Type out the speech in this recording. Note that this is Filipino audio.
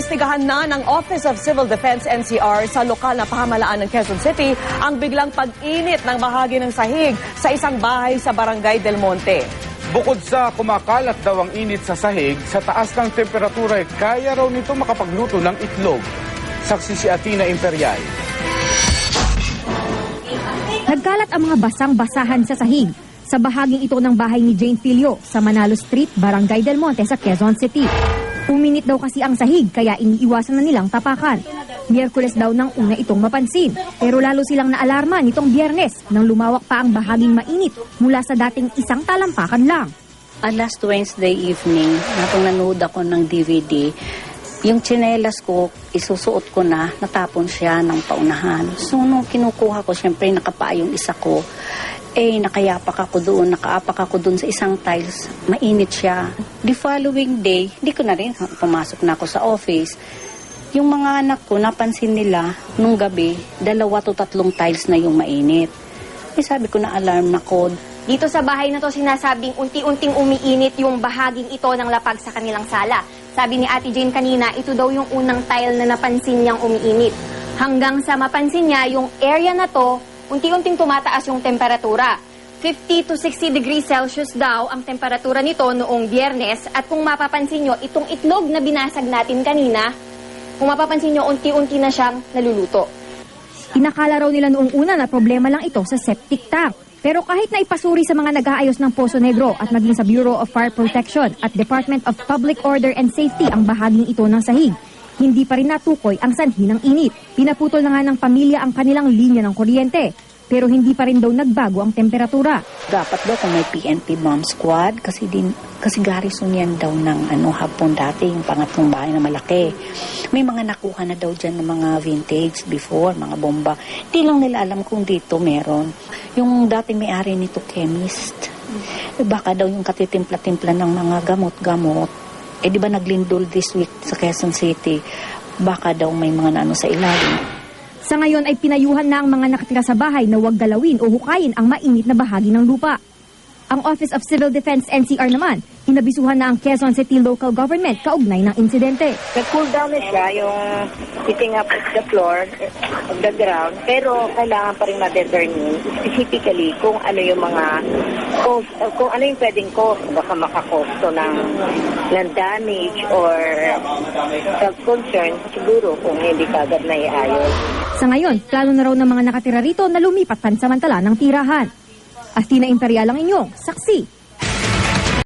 Iniimbestigahan na ng Office of Civil Defense NCR sa lokal na pamahalaan ng Quezon City ang biglang pag-init ng bahagi ng sahig sa isang bahay sa Barangay Del Monte. Bukod sa kumakalat daw ang init sa sahig, sa taas ng temperatura kaya raw nito makapagluto ng itlog. Saksi si Atina Imperial. Nagkalat ang mga basang-basahan sa sahig sa bahaging ito ng bahay ni Jane Filio sa Manalo Street, Barangay Del Monte sa Quezon City. Uminit daw kasi ang sahig kaya iniiwasan na nilang tapakan. Miyerkules daw nang una itong mapansin. Pero lalo silang naalarma nitong Biyernes nang lumawak pa ang bahaging mainit mula sa dating isang talampakan lang. Last Wednesday evening, nanood ako ng DVD. Yung tsinelas ko, isusuot ko na, natapon siya ng paunahan. So nung kinukuha ko, syempre nakapaa yung isa ko. Nakaapak ako doon sa isang tiles, mainit siya. The following day, hindi ko na rin, pumasok na ako sa office. Yung mga anak ko, napansin nila, nung gabi, 2 to 3 tiles na yung mainit. Sabi ko na alarm na code. Dito sa bahay na to, sinasabing unti-unting umiinit yung bahaging ito ng lapag sa kanilang sala. Sabi ni Ate Jane kanina, ito daw yung unang tile na napansin niyang umiinit. Hanggang sa mapansin niya, yung area na to, unti-unting tumataas yung temperatura. 50 to 60 degrees Celsius daw ang temperatura nito noong Biyernes. At kung mapapansin nyo, itong itlog na binasag natin kanina, kung mapapansin nyo, unti-unti na siyang naluluto. Inakala raw nila noong una na problema lang ito sa septic tank. Pero kahit na ipasuri sa mga nag-aayos ng Poso Negro at maging sa Bureau of Fire Protection at Department of Public Order and Safety ang bahaging ito ng sahig, hindi pa rin natukoy ang sanhi ng init. Pinaputol na nga ng pamilya ang kanilang linya ng kuryente. Pero hindi pa rin daw nagbago ang temperatura. Dapat daw kung may PNP bomb squad, kasi garrison yan daw ng hapon dati, yung pangatlong bahay na malaki. May mga nakuha na daw dyan ng mga vintage before, mga bomba. Hindi lang nila alam kung dito meron. Yung dating may-ari nito, chemist. Baka daw yung katitimpla-timpla ng mga gamot-gamot. Di ba naglindol this week sa Quezon City? Baka daw may mga sa ilalim. Sa ngayon ay pinayuhan na ang mga nakatira sa bahay na huwag galawin o hukayin ang mainit na bahagi ng lupa. Ang Office of Civil Defense NCR naman, inabisuhan na ang Quezon City Local Government kaugnay ng insidente. Nag-cool down na siya, yung sitting up of the floor, of the ground, pero kailangan pa rin ma-determine specifically kung ano yung mga cause, kung ano yung pwedeng cause, baka makakosto ng damage or self-concern, siguro kung hindi kagad na iayos. Sa ngayon, plano na raw ng mga nakatira rito na lumipat pansamantala ng tirahan. Atina Imperial ang inyong saksi.